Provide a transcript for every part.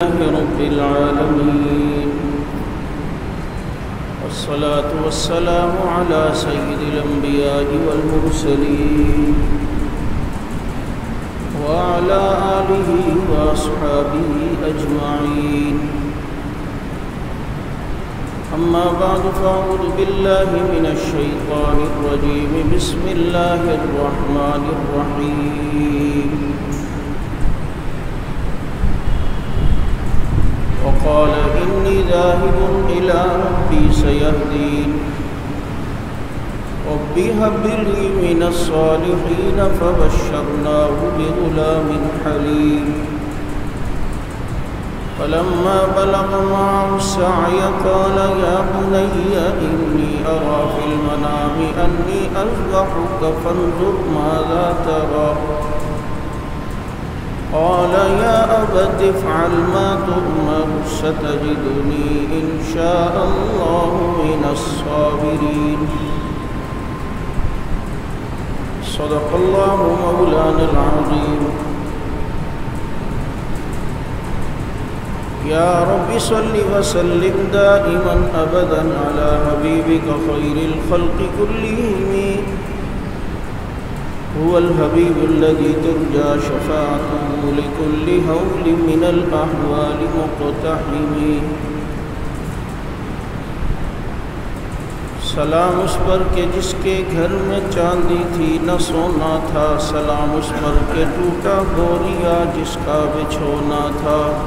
رب العالمين والصلاة والسلام على سيد الأنبياء والمرسلين وعلى آله وأصحابه أجمعين. أما بعد فأعوذ بالله من الشيطان الرجيم. بسم الله الرحمن الرحيم. وقال إني ذاهب إلى ربي سيهدين. رب هب لي من الصالحين فبشرناه بغلام حليم. فلما بلغ معه السعي قال يا بني إني أرى في المنام أني أذبحك فانظر ماذا ترى. قال يا أبت افعل ما تؤمر ستجدني إن شاء الله من الصابرين. صدق الله مولانا العظيم. يا رب صل وسلم دائما أبدا على حبيبك خير الخلق كلهم. هو الحبيب الذي ترجى شفاعته لكل هول من الأحوال مقتحم. سلام اس پر کہ جس کے گھر میں چاندی تھی نہ سونا تھا. سلام اس پر کہ ٹوٹا بوریا جس کا بچھونا تھا.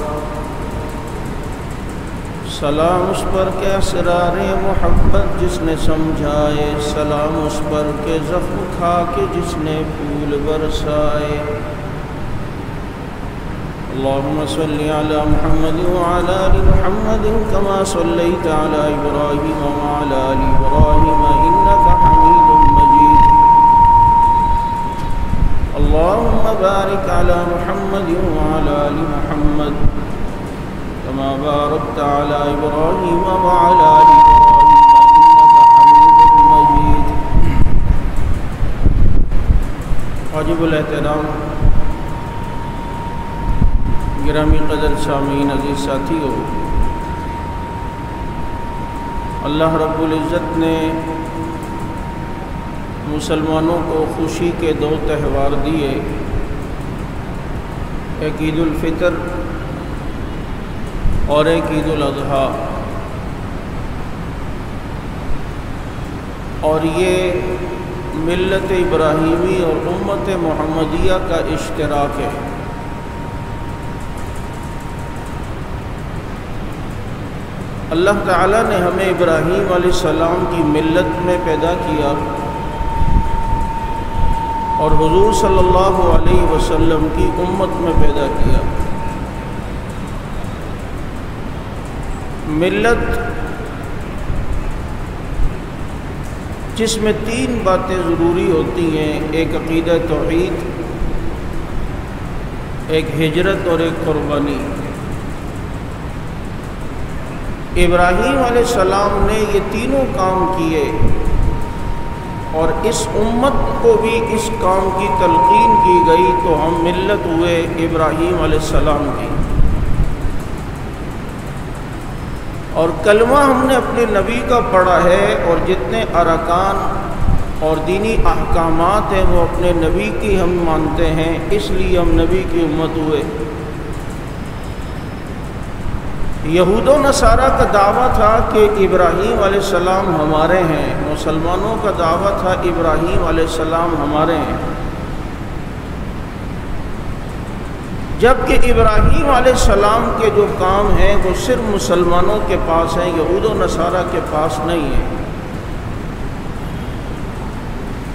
سلام اس پر کہ اسرار محبت جس نے سمجھائے. سلام اس پر کہ زخم کھا کے جس نے پھول برسائے. اللهم صل على محمد وعلى آل محمد كما صليت على إبراهيم وعلى آل إبراهيم إنك حميد مجيد. اللهم بارك على محمد وعلى آل محمد كما باركت على إبراهيم وعلى آل إبراهيم إنك حميد مجيد. واجب الاحترام گرامی قدر سامعین عزیز ساتھیو، اللہ رب العزت نے مسلمانوں کو خوشی کے دو تہوار دیے، ایک عید الفطر اور ایک عید الاضحیٰ، اور یہ ملت ابراہیمی اور امت محمدیہ کا اشتراک ہے۔ اللہ تعالیٰ نے ہمیں ابراہیم علیہ السلام کی ملت میں پیدا کیا اور حضور صلی اللہ علیہ وسلم کی امت میں پیدا کیا۔ ملت جس میں تین باتیں ضروری ہوتی ہیں، ایک عقیدہ توحید، ایک ہجرت اور ایک قربانی۔ ابراہیم علیہ السلام نے یہ تینوں کام کیے اور اس امت کو بھی اس کام کی تلقین کی گئی، تو ہم ملت ہوئے ابراہیم علیہ السلام کی۔ اور کلمہ ہم نے اپنے نبی کا پڑھا ہے، اور جتنے ارکان اور دینی احکامات ہیں وہ اپنے نبی کی ہم مانتے ہیں، اس لیے ہم نبی کی امت ہوئے۔ یہود و نصارہ کا دعویٰ تھا کہ ابراہیم علیہ السلام ہمارے ہیں، مسلمانوں کا دعویٰ تھا ابراہیم علیہ السلام ہمارے ہیں، جبکہ ابراہیم علیہ السلام کے جو کام ہیں وہ صرف مسلمانوں کے پاس ہیں، یہود و نصارہ کے پاس نہیں ہیں۔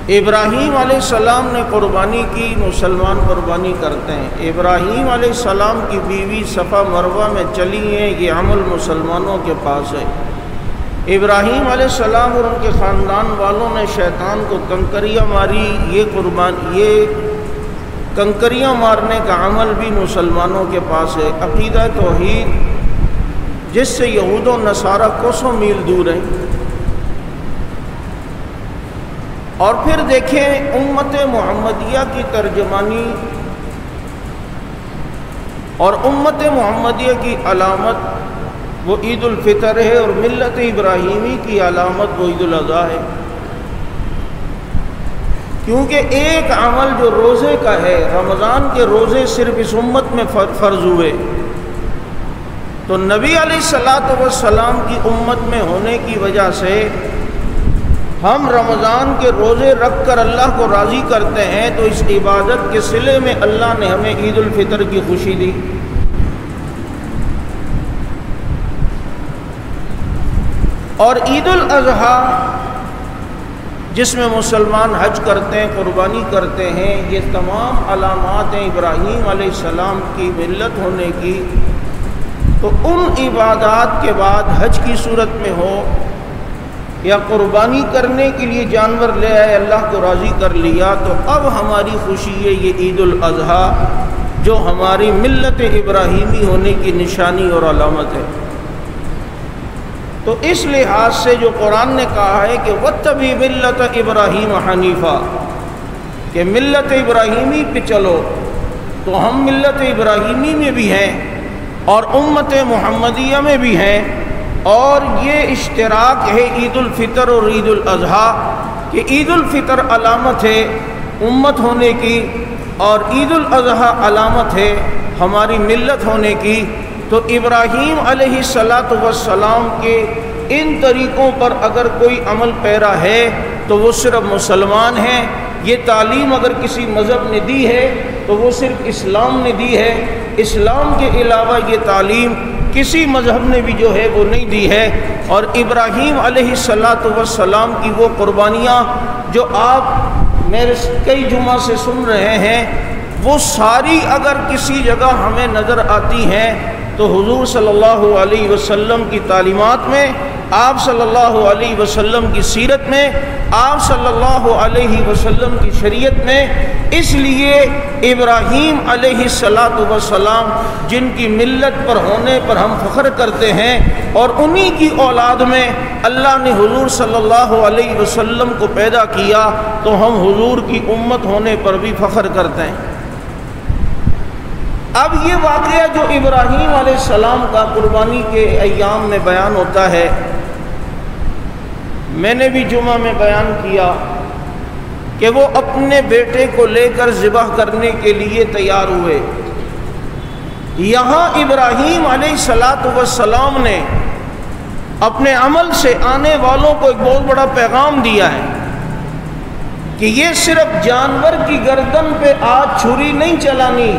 ابراہیم علیہ السلام نے قربانی کی، مسلمان قربانی کرتے ہیں۔ ابراہیم علیہ السلام کی بیوی صفا مروہ میں چلی ہیں، یہ عمل مسلمانوں کے پاس ہے۔ ابراہیم علیہ السلام اور ان کے خاندان والوں نے شیطان کو کنکریاں ماری، یہ کنکریاں مارنے کا عمل بھی مسلمانوں کے پاس ہے۔ عقیدہ توحید جس سے یہود و نصارہ کوسوں میل دور ہیں۔ اور پھر دیکھیں امت محمدیہ کی ترجمانی اور امت محمدیہ کی علامت وہ عید الفطر ہے، اور ملت ابراہیمی کی علامت وہ عید الاضحیٰ ہے۔ کیونکہ ایک عمل جو روزے کا ہے، رمضان کے روزے صرف اس امت میں فرض ہوئے، تو نبی علیہ الصلوۃ والسلام کی امت میں ہونے کی وجہ سے ہم رمضان کے روزے رکھ کر اللہ کو راضی کرتے ہیں، تو اس عبادت کے صلے میں اللہ نے ہمیں عید الفطر کی خوشی دی۔ اور عید الاضحیٰ جس میں مسلمان حج کرتے ہیں، قربانی کرتے ہیں، یہ تمام علامات ہیں ابراہیم علیہ السلام کی ملت ہونے کی۔ تو ان عبادات کے بعد حج کی صورت میں ہو یا قربانی کرنے کے لیے جانور لے آئے، اللہ کو راضی کر لیا، تو اب ہماری خوشی ہے یہ عید الاضحیٰ جو ہماری ملت ابراہیمی ہونے کی نشانی اور علامت ہے۔ تو اس لحاظ سے جو قرآن نے کہا ہے کہ وَاتَّبِعْ مِلَّةَ إِبْرَاهِيمَ حَنِيفًا، کہ ملت ابراہیمی پہ چلو، تو ہم ملت ابراہیمی میں بھی ہیں اور امت محمدیہ میں بھی ہیں، اور یہ اشتراک ہے عید الفطر اور عید الاضحیٰ، کہ عید الفطر علامت ہے امت ہونے کی اور عید الاضحیٰ علامت ہے ہماری ملت ہونے کی۔ تو ابراہیم علیہ السلام کے ان طریقوں پر اگر کوئی عمل پیرا ہے تو وہ صرف مسلمان ہیں۔ یہ تعلیم اگر کسی مذہب نے دی ہے تو وہ صرف اسلام نے دی ہے، اسلام کے علاوہ یہ تعلیم کسی مذہب نے بھی جو ہے وہ نہیں دی ہے۔ اور ابراہیم علیہ السلام کی وہ قربانیاں جو آپ میرے کئی جمعہ سے سن رہے ہیں، وہ ساری اگر کسی جگہ ہمیں نظر آتی ہیں تو حضور صلی اللہ علیہ وسلم کی تعلیمات میں، آپ صلی اللہ علیہ وسلم کی سیرت میں، آپ صلی اللہ علیہ وسلم کی شریعت میں۔ اس لیے ابراہیم علیہ السلام جن کی ملت پر ہونے پر ہم فخر کرتے ہیں، اور انہی کی اولاد میں اللہ نے حضور صلی اللہ علیہ وسلم کو پیدا کیا، تو ہم حضور کی امت ہونے پر بھی فخر کرتے ہیں۔ اب یہ واقعہ جو ابراہیم علیہ السلام کا قربانی کے ایام میں بیان ہوتا ہے، میں نے بھی جمعہ میں بیان کیا کہ وہ اپنے بیٹے کو لے کر ذبح کرنے کے لیے تیار ہوئے۔ یہاں ابراہیم علیہ السلام نے اپنے عمل سے آنے والوں کو ایک بہت بڑا پیغام دیا ہے کہ یہ صرف جانور کی گردن پہ آج چھری نہیں چلانی،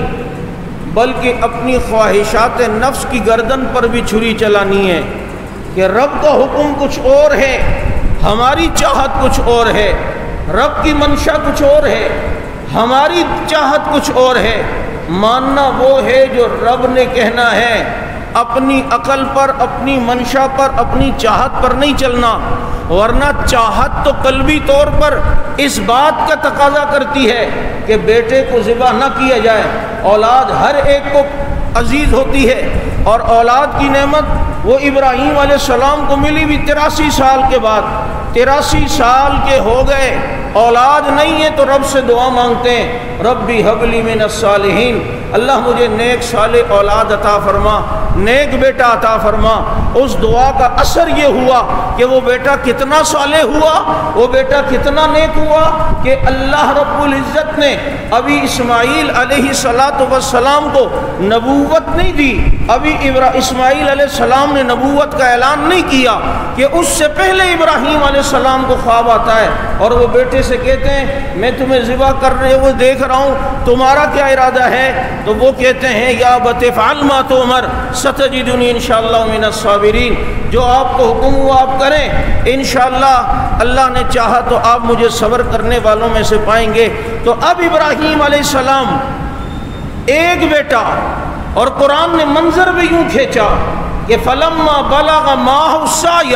بلکہ اپنی خواہشات نفس کی گردن پر بھی چھری چلانی ہے، کہ رب کا حکم کچھ اور ہے، ہماری چاہت کچھ اور ہے، رب کی منشا کچھ اور ہے، ہماری چاہت کچھ اور ہے۔ ماننا وہ ہے جو رب نے کہنا ہے، اپنی عقل پر، اپنی منشا پر، اپنی چاہت پر نہیں چلنا، ورنہ چاہت تو قلبی طور پر اس بات کا تقاضا کرتی ہے کہ بیٹے کو ذبح نہ کیا جائے۔ اولاد ہر ایک کو عزیز ہوتی ہے، اور اولاد کی نعمت وہ ابراہیم علیہ السلام کو ملی بھی 83 سال کے بعد۔ 83 سال کے ہو گئے، اولاد نہیں ہے تو رب سے دعا مانگتے ہیں، ربی حب لی من الصالحین، اللہ مجھے نیک صالح اولاد عطا فرما، نیک بیٹا عطا فرما۔ اس دعا کا اثر یہ ہوا کہ وہ بیٹا کتنا صالح ہوا، وہ بیٹا کتنا نیک ہوا کہ اللہ رب العزت نے ابھی اسماعیل علیہ السلام کو نبوت نہیں دی، ابھی اسماعیل علیہ السلام نے نبوت کا اعلان نہیں کیا، کہ اس سے پہلے ابراہیم علیہ السلام کو خواب آتا ہے اور وہ بیٹے سے کہتے ہیں میں تمہیں ذبح کر رہے وہ دیکھ رہا ہوں، تمہارا کیا ارادہ ہے؟ تو وہ کہتے ہیں یا ابت افعل ما تؤمر ستجدنی انشاءاللہ من الصابرین، جو آپ کو حکم ہوا آپ کریں، انشاءاللہ اللہ نے چاہا تو آپ مجھے صبر کرنے والوں میں سے پائیں گے۔ تو اب ابراہیم علیہ السلام ایک بیٹا، اور قرآن نے منظر بھی یوں کھینچا کہ فلما بلغ معہ السعی،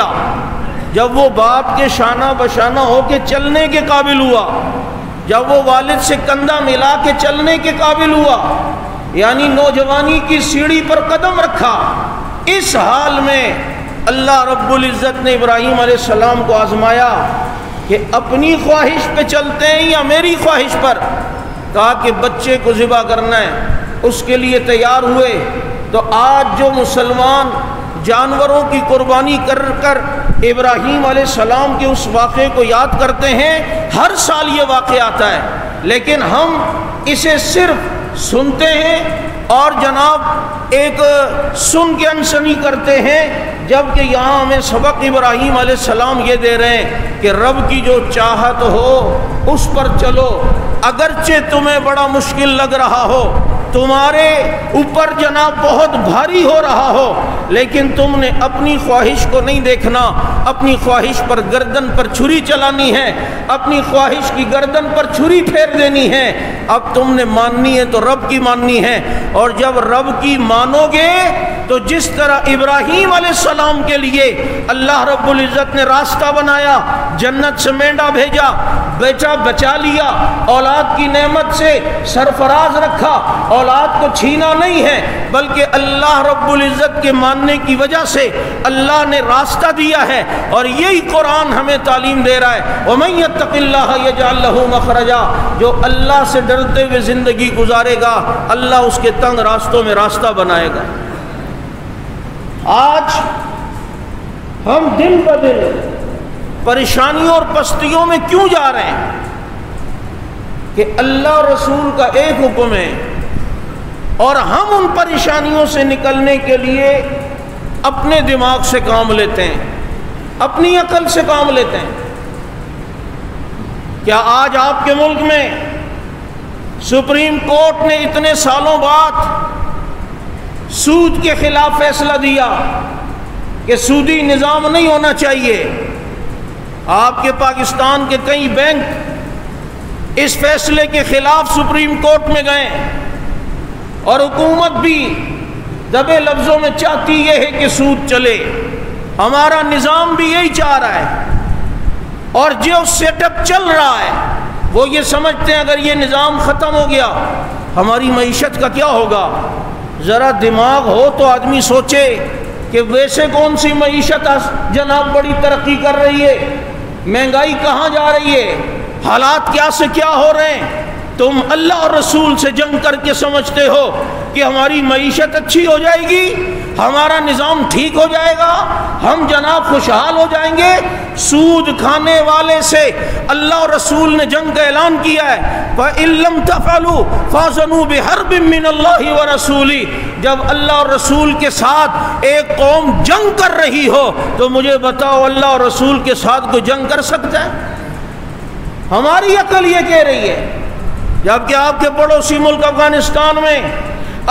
جب وہ باپ کے شانہ بشانہ ہو کے چلنے کے قابل ہوا، جب وہ والد سے کندھا ملا کے چلنے کے قابل ہوا، یعنی نوجوانی کی سیڑھی پر قدم رکھا، اس حال میں اللہ رب العزت نے ابراہیم علیہ السلام کو آزمایا کہ اپنی خواہش پہ چلتے ہیں یا میری خواہش پر۔ کہا کہ بچے کو ذبح کرنا ہے، اس کے لیے تیار ہوئے، تو آج جو مسلمان جانوروں کی قربانی کر کر ابراہیم علیہ السلام کے اس واقعے کو یاد کرتے ہیں، ہر سال یہ واقعہ آتا ہے، لیکن ہم اسے صرف سنتے ہیں اور جناب ایک سن کے انسنی کرتے ہیں، جبکہ یہاں ہمیں سبق ابراہیم علیہ السلام یہ دے رہے ہیں کہ رب کی جو چاہت ہو اس پر چلو، اگرچہ تمہیں بڑا مشکل لگ رہا ہو، تمہارے اوپر جناب بہت بھاری ہو رہا ہو، لیکن تم نے اپنی خواہش کو نہیں دیکھنا، اپنی خواہش پر گردن پر چھری چلانی ہے، اپنی خواہش کی گردن پر چھری پھیر دینی ہے، اب تم نے ماننی ہے تو رب کی ماننی ہے، اور جب رب کی مانو گے تو جس طرح ابراہیم علیہ السلام کے لیے اللہ رب العزت نے راستہ بنایا، جنت سے مینڈا بھیجا، بیٹا بچا لیا، اولاد کی نعمت سے سرفراز رکھا، اولاد کو چھینا نہیں ہے، بلکہ اللہ رب العزت کے ماننے کی وجہ سے اللہ نے راستہ دیا ہے، اور یہی قرآن ہمیں تعلیم دے رہا ہے، وَمَن يَتَّقِ اللَّهَ يَجْعَل لَّهُ مَخْرَجًا، جو اللہ سے ڈرتے ہوئے زندگی گزارے گا اللہ اس کے تنگ راستوں میں راستہ بنائے گا۔ آج ہم دن بدن پریشانیوں اور پستیوں میں کیوں جا رہے ہیں کہ اللہ رسول کا ایک حکم ہے، اور ہم ان پریشانیوں سے نکلنے کے لیے اپنے دماغ سے کام لیتے ہیں، اپنی عقل سے کام لیتے ہیں۔ کیا آج آپ کے ملک میں سپریم کورٹ نے اتنے سالوں بعد سود کے خلاف فیصلہ دیا کہ سودی نظام نہیں ہونا چاہیے؟ آپ کے پاکستان کے کئی بینک اس فیصلے کے خلاف سپریم کورٹ میں گئے، اور حکومت بھی دبے لفظوں میں چاہتی یہ ہے کہ سود چلے، ہمارا نظام بھی یہی چاہ رہا ہے، اور جو سیٹ اپ چل رہا ہے وہ یہ سمجھتے ہیں اگر یہ نظام ختم ہو گیا ہماری معیشت کا کیا ہوگا۔ ذرا دماغ ہو تو آدمی سوچے کہ ویسے کون سی معیشت جناب بڑی ترقی کر رہی ہے، مہنگائی کہاں جا رہی ہے، حالات کیا سے کیا ہو رہے ہیں۔ تم اللہ اور رسول سے جنگ کر کے سمجھتے ہو کہ ہماری معیشت اچھی ہو جائے گی، ہمارا نظام ٹھیک ہو جائے گا، ہم جناب خوشحال ہو جائیں گے۔ سود کھانے والے سے اللہ اور رسول نے جنگ کا اعلان کیا ہے، فَإِن لَّمْ تَفْعَلُوا فَأْذَنُوا بِحَرْبٍ مِّنَ اللَّهِ وَرَسُولِهِ، جب اللہ اور رسول کے ساتھ ایک قوم جنگ کر رہی ہو تو مجھے بتاؤ اللہ اور رسول کے ساتھ کوئی جنگ کر سکتا ہے؟ ہماری عقل یہ کہہ رہی ہے، جبکہ آپ کے پڑوسی ملک افغانستان میں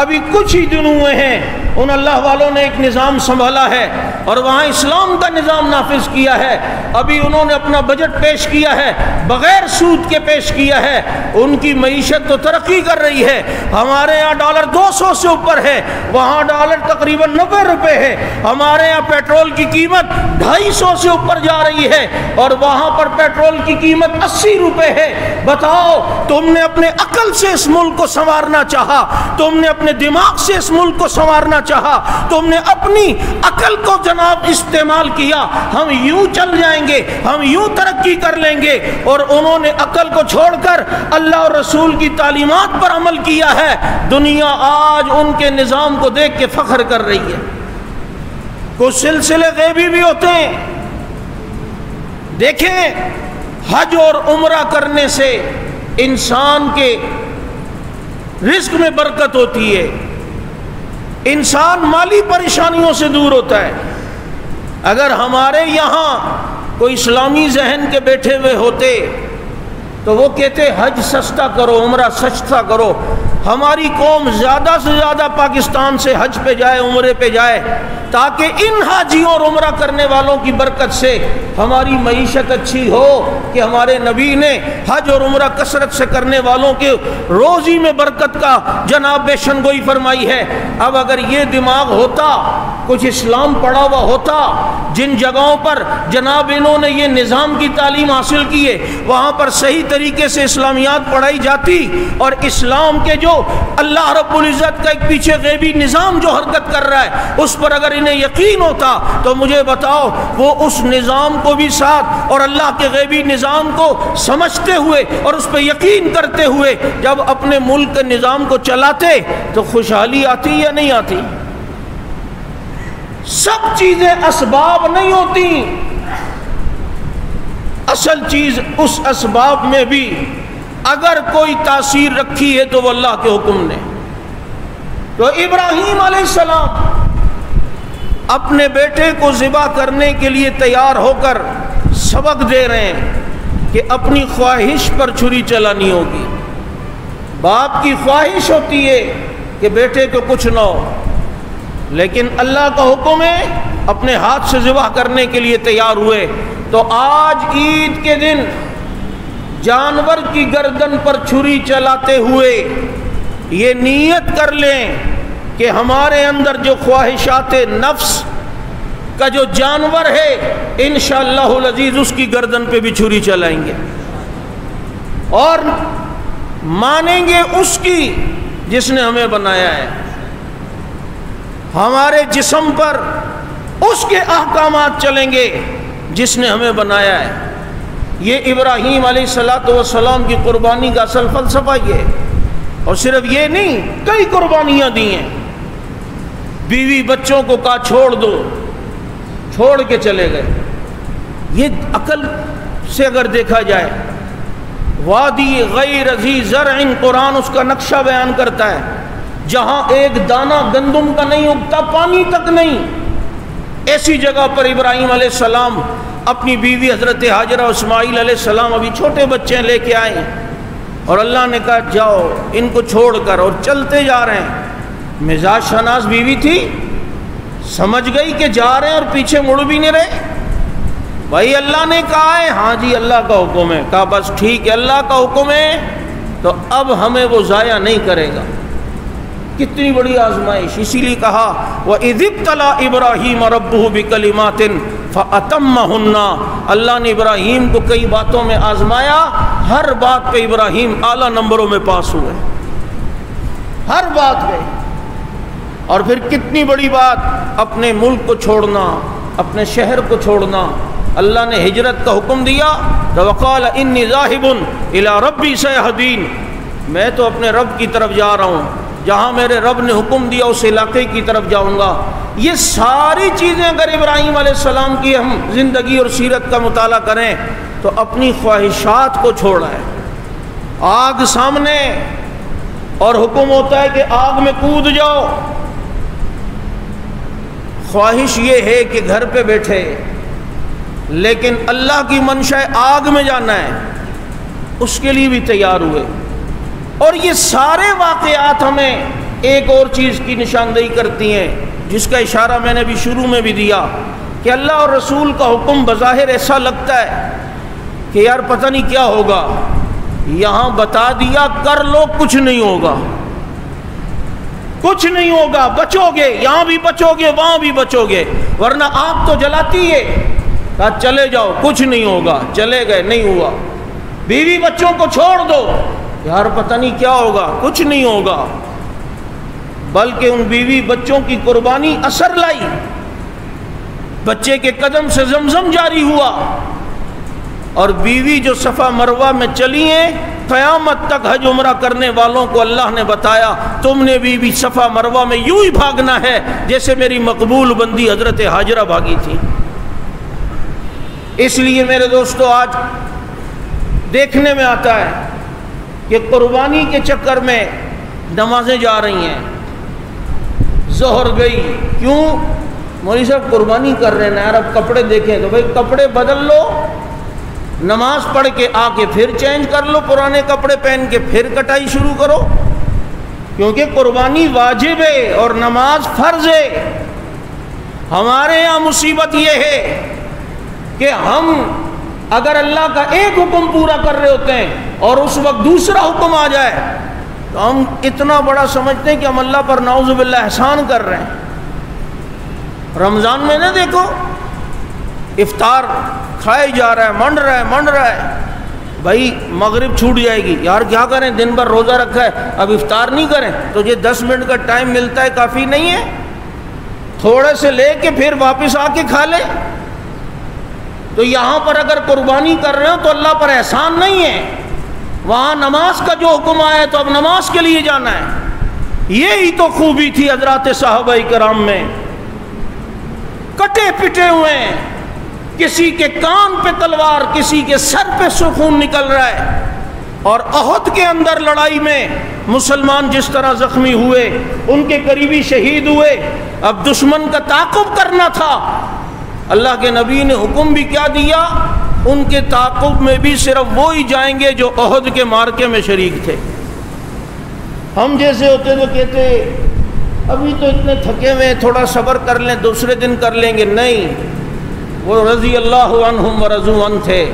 ابھی کچھ ہی دن ہوئے ہیں ان اللہ والوں نے ایک نظام سنبھالا ہے اور وہاں اسلام کا نظام نافذ کیا ہے۔ ابھی انہوں نے اپنا بجٹ پیش کیا ہے، بغیر سود کے پیش کیا ہے، ان کی معیشت تو ترقی کر رہی ہے۔ ہمارے یہاں ڈالر 200 سے اوپر ہے، وہاں ڈالر تقریباً 90 روپے ہے۔ ہمارے یہاں پیٹرول کی قیمت 250 سے اوپر جا رہی ہے اور وہاں پر پیٹرول کی قیمت 80 روپے ہے۔ بتاؤ، تم نے اپنے عقل سے اس ملک کو سنوارنا چاہا، تم نے اپنے دماغ سے اس ملک کو سنوارنا چاہا، تم نے اپنی عقل کو جناب استعمال کیا، ہم یوں چل جائیں گے، ہم یوں ترقی کر لیں گے، اور انہوں نے عقل کو چھوڑ کر اللہ اور رسول کی تعلیمات پر عمل کیا ہے۔ دنیا آج ان کے نظام کو دیکھ کے فخر کر رہی ہے۔ کچھ سلسلے غیبی بھی ہوتے ہیں، دیکھیں حج اور عمرہ کرنے سے انسان کے رزق میں برکت ہوتی ہے، انسان مالی پریشانیوں سے دور ہوتا ہے۔ اگر ہمارے یہاں کوئی اسلامی ذہن کے بیٹھے ہوئے ہوتے تو وہ کہتے حج سستا کرو، عمرہ سستا کرو، ہماری قوم زیادہ سے زیادہ پاکستان سے حج پہ جائے، عمرے پہ جائے، تاکہ ان حاجیوں اور عمرہ کرنے والوں کی برکت سے ہماری معیشت اچھی ہو کہ ہمارے نبی نے حج اور عمرہ کثرت سے کرنے والوں کے روزی میں برکت کا جناب پیشن گوئی فرمائی ہے۔ اب اگر یہ دماغ ہوتا، کچھ اسلام پڑھا ہوا ہوتا، جن جگہوں پر جناب انہوں نے یہ نظام کی تعلیم حاصل کی ہے وہاں پر صحیح طریقے سے اسلامیات پڑھائی جاتی، اور اسلام کے جو اللہ رب العزت کا ایک پیچھے غیبی نظام جو حرکت کر رہا ہے اس پر اگر انہیں یقین ہوتا تو مجھے بتاؤ وہ اس نظام کو بھی ساتھ اور اللہ کے غیبی نظام کو سمجھتے ہوئے اور اس پہ یقین کرتے ہوئے جب اپنے ملک کے نظام کو چلاتے تو خوشحالی آتی یا نہیں آتی؟ سب چیزیں اسباب نہیں ہوتی، اصل چیز اس اسباب میں بھی اگر کوئی تاثیر رکھی ہے تو وہ اللہ کے حکم نے۔ تو ابراہیم علیہ السلام اپنے بیٹے کو ذبح کرنے کے لیے تیار ہو کر سبق دے رہے ہیں کہ اپنی خواہش پر چھری چلانی ہوگی۔ باپ کی خواہش ہوتی ہے کہ بیٹے کو کچھ نہ ہو، لیکن اللہ کا حکم ہے، اپنے ہاتھ سے ذبح کرنے کے لیے تیار ہوئے۔ تو آج عید کے دن جانور کی گردن پر چھری چلاتے ہوئے یہ نیت کر لیں کہ ہمارے اندر جو خواہشات نفس کا جو جانور ہے انشاءاللہ العزیز اس کی گردن پہ بھی چھری چلائیں گے اور مانیں گے اس کی جس نے ہمیں بنایا ہے۔ ہمارے جسم پر اس کے احکامات چلیں گے جس نے ہمیں بنایا ہے۔ یہ ابراہیم علیہ السلام کی قربانی کا اصل فلسفہ یہ ہے۔ اور صرف یہ نہیں، کئی قربانیاں دی ہیں۔ بیوی بچوں کو کہا چھوڑ دو، چھوڑ کے چلے گئے۔ یہ عقل سے اگر دیکھا جائے، وادی غیر ذی زرع قرآن اس کا نقشہ بیان کرتا ہے، جہاں ایک دانہ گندم کا نہیں اگتا، پانی تک نہیں، ایسی جگہ پر ابراہیم علیہ السلام اپنی بیوی حضرت ہاجرہ اور اسماعیل علیہ السلام ابھی چھوٹے بچے لے کے آئے اور اللہ نے کہا جاؤ ان کو چھوڑ کر، اور چلتے جا رہے ہیں۔ مزاج شناس بیوی تھی، سمجھ گئی کہ جا رہے ہیں اور پیچھے مڑ بھی نہیں رہے۔ بھائی اللہ نے کہا ہے، ہاں جی اللہ کا حکم ہے۔ کہا بس ٹھیک ہے، اللہ کا حکم ہے تو اب ہمیں وہ ضائع نہیں کرے گا۔ کتنی بڑی آزمائش، اسی لیے کہا وَإِذِ ابْتَلَىٰ إِبْرَاهِيمَ رَبُّهُ بِكَلِمَاتٍ فَأَتَمَّهُنَّ۔ اللہ نے ابراہیم کو کئی باتوں میں آزمایا، ہر بات پہ ابراہیم اعلیٰ نمبروں میں پاس ہوئے، ہر بات پہ۔ اور پھر کتنی بڑی بات، اپنے ملک کو چھوڑنا، اپنے شہر کو چھوڑنا۔ اللہ نے ہجرت کا حکم دیا تو وقال انی ذاہب الی ربی سیہدین، میں تو اپنے رب کی طرف جا رہا ہوں، جہاں میرے رب نے حکم دیا اس علاقے کی طرف جاؤں گا۔ یہ ساری چیزیں اگر ابراہیم علیہ السلام کی ہم زندگی اور سیرت کا مطالعہ کریں تو اپنی خواہشات کو چھوڑا ہے۔ آگ سامنے اور حکم ہوتا ہے کہ آگ میں کود جاؤ، خواہش یہ ہے کہ گھر پہ بیٹھے، لیکن اللہ کی منشا آگ میں جانا ہے، اس کے لیے بھی تیار ہوئے۔ اور یہ سارے واقعات ہمیں ایک اور چیز کی نشاندہی کرتی ہیں، جس کا اشارہ میں نے بھی شروع میں بھی دیا کہ اللہ اور رسول کا حکم بظاہر ایسا لگتا ہے کہ یار پتہ نہیں کیا ہوگا، یہاں بتا دیا کر لو، کچھ نہیں ہوگا، کچھ نہیں ہوگا، بچو گے، یہاں بھی بچو گے، وہاں بھی بچو گے، ورنہ آگ تو جلاتی ہے۔ کہا چلے جاؤ، کچھ نہیں ہوگا، چلے گئے، نہیں ہوا۔ بیوی بچوں کو چھوڑ دو، یار پتہ نہیں کیا ہوگا، کچھ نہیں ہوگا، بلکہ ان بیوی بچوں کی قربانی اثر لائی۔ بچے کے قدم سے زمزم جاری ہوا، اور بیوی جو صفا مروہ میں چلی ہیں، قیامت تک حج عمرہ کرنے والوں کو اللہ نے بتایا تم نے بھی صفا مروہ میں یوں ہی بھاگنا ہے جیسے میری مقبول بندی حضرت ہاجرہ بھاگی تھی۔ اس لیے میرے دوستو آج دیکھنے میں آتا ہے کہ قربانی کے چکر میں نمازیں جا رہی ہیں، ظہر گئی، کیوں؟ مولوی صاحب قربانی کر رہے ہیں، یار اب کپڑے دیکھیں تو بھائی کپڑے بدل لو، نماز پڑھ کے آ کے پھر چینج کر لو، پرانے کپڑے پہن کے پھر کٹائی شروع کرو، کیونکہ قربانی واجب ہے اور نماز فرض ہے۔ ہمارے یہاں مصیبت یہ ہے کہ ہم اگر اللہ کا ایک حکم پورا کر رہے ہوتے ہیں اور اس وقت دوسرا حکم آ جائے تو ہم اتنا بڑا سمجھتے ہیں کہ ہم اللہ پر نعوذ باللہ احسان کر رہے ہیں۔ رمضان میں نہ دیکھو افطار کھائے جا رہا ہے، منڈ رہا ہے، بھائی مغرب چھوٹ جائے گی، یار کیا کریں، دن بھر روزہ رکھا ہے، اب افطار نہیں کریں تو یہ 10 منٹ کا ٹائم ملتا ہے، کافی نہیں ہے؟ تھوڑے سے لے کے پھر واپس آ کے کھا لے۔ تو یہاں پر اگر قربانی کر رہے ہو تو اللہ پر احسان نہیں ہے، وہاں نماز کا جو حکم آیا ہے تو اب نماز کے لیے جانا ہے۔ یہی تو خوبی تھی حضرات صحابہ کرام میں، کٹے پٹے ہوئے ہیں، کسی کے کان پہ تلوار، کسی کے سر پہ خون نکل رہا ہے، اور احد کے اندر لڑائی میں مسلمان جس طرح زخمی ہوئے، ان کے قریبی شہید ہوئے۔ اب دشمن کا تعاقب کرنا تھا، اللہ کے نبی نے حکم بھی کیا دیا، ان کے تعاقب میں بھی صرف وہی جائیں گے جو احد کے معرکے میں شریک تھے۔ ہم جیسے ہوتے تو کہتے ابھی تو اتنے تھکے ہوئے، تھوڑا صبر کر لیں، دوسرے دن کر لیں گے۔ نہیں، وہ رضی اللہ عنہم ورضوا عنہ تھے،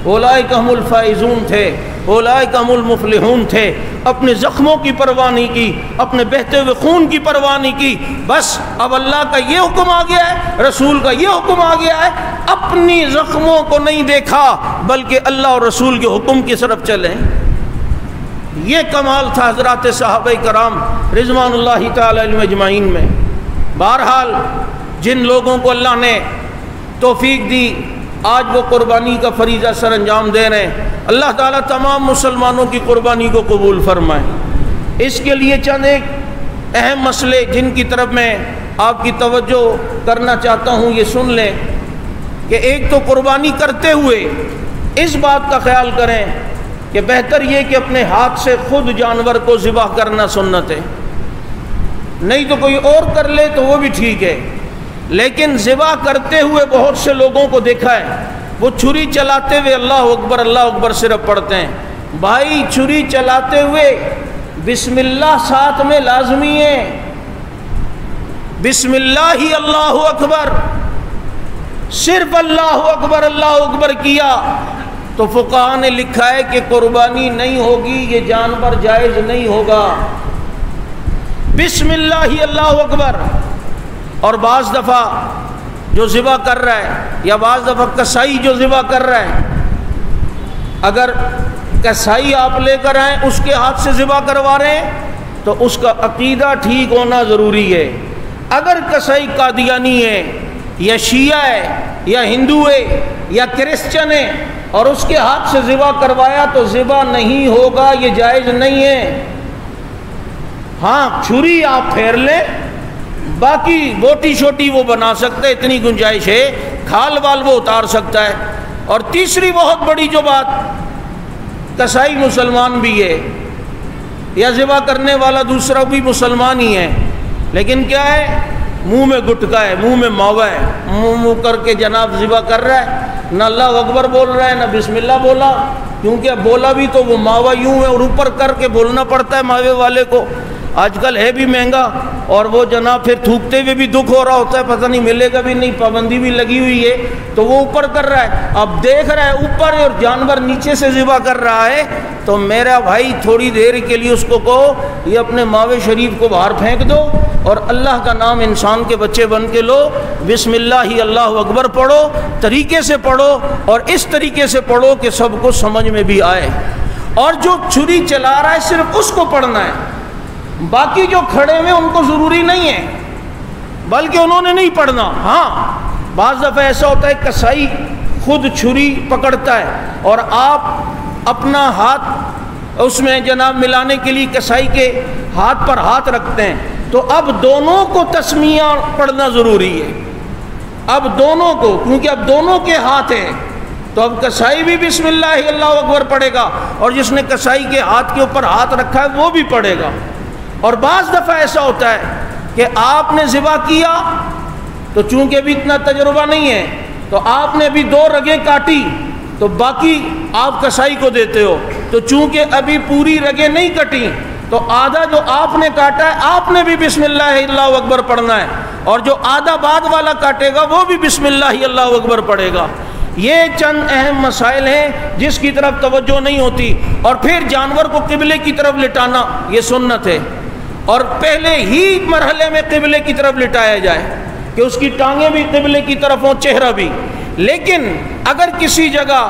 اولئک هم الفائزون تھے، اولئک هم المفلحون تھے۔ اپنے زخموں کی پرواہ نہیں کی، اپنے بہتے ہوئے خون کی پرواہ نہیں کی۔ بس اب اللہ کا یہ حکم آ گیا ہے، رسول کا یہ حکم آ گیا ہے، اپنی زخموں کو نہیں دیکھا بلکہ اللہ اور رسول کے حکم کی طرف چلیں۔ یہ کمال تھا حضرات صحابہ کرام رضوان اللہ تعالی علیہم اجمعین میں۔ بہرحال جن لوگوں کو اللہ نے توفیق دی آج وہ قربانی کا فریضہ سر انجام دے رہے ہیں، اللہ تعالیٰ تمام مسلمانوں کی قربانی کو قبول فرمائے۔ اس کے لیے چند ایک اہم مسئلے جن کی طرف میں آپ کی توجہ کرنا چاہتا ہوں، یہ سن لیں کہ ایک تو قربانی کرتے ہوئے اس بات کا خیال کریں کہ بہتر یہ کہ اپنے ہاتھ سے خود جانور کو ذبح کرنا سنت ہے، نہیں تو کوئی اور کر لے تو وہ بھی ٹھیک ہے، لیکن ذبح کرتے ہوئے بہت سے لوگوں کو دیکھا ہے وہ چھری چلاتے ہوئے اللہ اکبر صرف پڑھتے ہیں۔ بھائی چھری چلاتے ہوئے بسم اللہ ساتھ میں لازمی ہے، بسم اللہ ہی اللہ اکبر، صرف اللہ اکبر کیا تو فقہاء نے لکھا ہے کہ قربانی نہیں ہوگی، یہ جانور جائز نہیں ہوگا۔ بسم اللہ ہی اللہ اکبر۔ اور بعض دفعہ جو ذبح کر رہا ہے یا بعض دفعہ کسائی جو ذبح کر رہا ہے، اگر کسائی آپ لے کر آئیں اس کے ہاتھ سے ذبح کروا رہے ہیں تو اس کا عقیدہ ٹھیک ہونا ضروری ہے۔ اگر کسائی قادیانی ہے یا شیعہ ہے یا ہندو ہے یا کرسچن ہے اور اس کے ہاتھ سے ذبح کروایا تو ذبح نہیں ہوگا، یہ جائز نہیں ہے۔ ہاں چھری آپ پھیر لیں، باقی بوٹی چھوٹی وہ بنا سکتے، اتنی گنجائش ہے، کھال وال وہ اتار سکتا ہے۔ اور تیسری بہت بڑی جو بات، کسائی مسلمان بھی ہے یا ذبح کرنے والا دوسرا بھی مسلمان ہی ہے، لیکن کیا ہے، منہ میں گٹکا ہے، منہ میں ماوا ہے، منہ کر کے جناب ذبح کر رہا ہے، نہ اللہ اکبر بول رہا ہے نہ بسم اللہ بولا، کیونکہ اب بولا بھی تو وہ ماوا یوں ہے اور اوپر کر کے بولنا پڑتا ہے ماوے والے کو۔ آج کل ہے بھی مہنگا اور وہ جناب پھر تھوکتے ہوئے بھی دکھ ہو رہا ہوتا ہے، پتہ نہیں ملے گا بھی نہیں، پابندی بھی لگی ہوئی ہے تو وہ اوپر کر رہا ہے، اب دیکھ رہا ہے اوپر اور جانور نیچے سے ذبح کر رہا ہے، تو میرا بھائی تھوڑی دیر کے لیے اس کو کہو یہ اپنے ماوے شریف کو باہر پھینک دو اور اللہ کا نام انسان کے بچے بن کے لو، بسم اللہ ہی اللہ اکبر پڑھو، طریقے سے پڑھو اور اس طریقے سے پڑھو کہ سب کو سمجھ میں بھی آئے۔ اور جو چھری چلا رہا ہے صرف اس کو پڑھنا ہے، باقی جو کھڑے ہوئے ان کو ضروری نہیں ہے، بلکہ انہوں نے نہیں پڑھنا۔ ہاں بعض دفعہ ایسا ہوتا ہے کسائی خود چھری پکڑتا ہے اور آپ اپنا ہاتھ اس میں جناب ملانے کے لیے کسائی کے ہاتھ پر ہاتھ رکھتے ہیں، تو اب دونوں کو تسمیہ پڑھنا ضروری ہے، اب دونوں کو، کیونکہ اب دونوں کے ہاتھ ہیں تو اب کسائی بھی بسم اللہ اللہ اکبر پڑھے گا اور جس نے کسائی کے ہاتھ کے اوپر ہاتھ رکھا ہے وہ بھی پڑھے گا۔ اور بعض دفعہ ایسا ہوتا ہے کہ آپ نے ذبح کیا تو چونکہ ابھی اتنا تجربہ نہیں ہے تو آپ نے ابھی 2 رگیں کاٹی تو باقی آپ کسائی کو دیتے ہو، تو چونکہ ابھی پوری رگیں نہیں کٹی تو آدھا جو آپ نے کاٹا ہے آپ نے بھی بسم اللہ اللہ اکبر پڑھنا ہے، اور جو آدھا بعد والا کاٹے گا وہ بھی بسم اللہ اللہ اکبر پڑھے گا۔ یہ چند اہم مسائل ہیں جس کی طرف توجہ نہیں ہوتی۔ اور پھر جانور کو قبلے کی طرف لٹانا یہ سنت ہے، اور پہلے ہی مرحلے میں قبلے کی طرف لٹایا جائے کہ اس کی ٹانگیں بھی قبلے کی طرف ہوں، چہرہ بھی۔ لیکن اگر کسی جگہ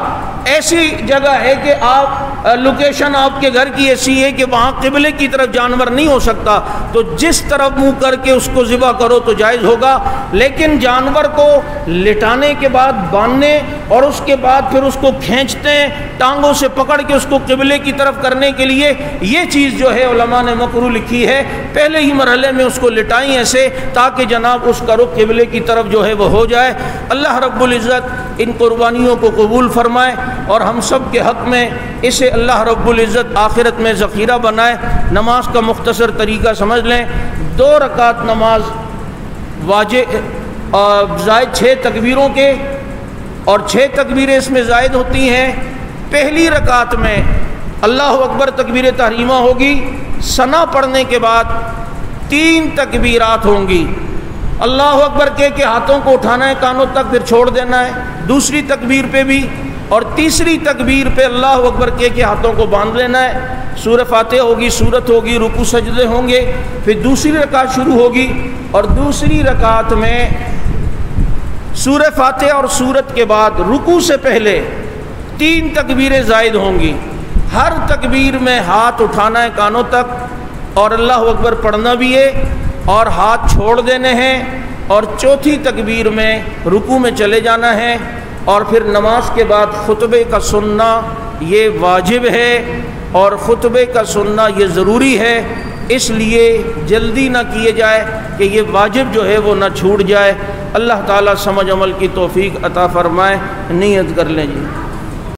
ایسی جگہ ہے کہ آپ لوکیشن آپ کے گھر کی ایسی ہے کہ وہاں قبلے کی طرف جانور نہیں ہو سکتا، تو جس طرف منہ کر کے اس کو ذبح کرو تو جائز ہوگا، لیکن جانور کو لٹانے کے بعد باندھنے اور اس کے بعد پھر اس کو کھینچتے ہیں ٹانگوں سے پکڑ کے اس کو قبلے کی طرف کرنے کے لیے، یہ چیز جو ہے علماء نے مکروہ لکھی ہے۔ پہلے ہی مرحلے میں اس کو لٹائیں ایسے تاکہ جناب اس کا رخ قبلے کی طرف جو ہے وہ ہو جائے۔ اللہ رب العزت ان قربانیوں کو قبول فرمائے اور ہم سب کے حق میں اسے اللہ رب العزت آخرت میں ذخیرہ بنائے۔ نماز کا مختصر طریقہ سمجھ لیں، 2 رکعت نماز واجب زائد 6 تکبیروں کے، اور 6 تکبیریں اس میں زائد ہوتی ہیں۔ پہلی رکعت میں اللہ اکبر تکبیر تحریمہ ہوگی، ثنا پڑھنے کے بعد 3 تکبیرات ہوں گی۔ اللہ اکبر کہہ کے ہاتھوں کو اٹھانا ہے کانوں تک، پھر چھوڑ دینا ہے دوسری تکبیر پہ بھی، اور تیسری تکبیر پہ اللہ اکبر کہہ کے ہاتھوں کو باندھ لینا ہے۔ سورہ فاتحہ ہوگی، سورت ہوگی، رکوع سجدے ہوں گے، پھر دوسری رکعت شروع ہوگی، اور دوسری رکعت میں سورہ فاتحہ اور سورت کے بعد رکوع سے پہلے 3 تکبیریں زائد ہوں گی۔ ہر تکبیر میں ہاتھ اٹھانا ہے کانوں تک اور اللہ اکبر پڑھنا بھی ہے اور ہاتھ چھوڑ دینے ہیں، اور چوتھی تکبیر میں رکوع میں چلے جانا ہے، اور پھر نماز کے بعد خطبے کا سننا یہ واجب ہے، اور خطبے کا سننا یہ ضروری ہے، اس لیے جلدی نہ کیے جائے کہ یہ واجب جو ہے وہ نہ چھوٹ جائے۔ اللہ تعالیٰ سمجھ عمل کی توفیق عطا فرمائے۔ نیت کر لیں جی۔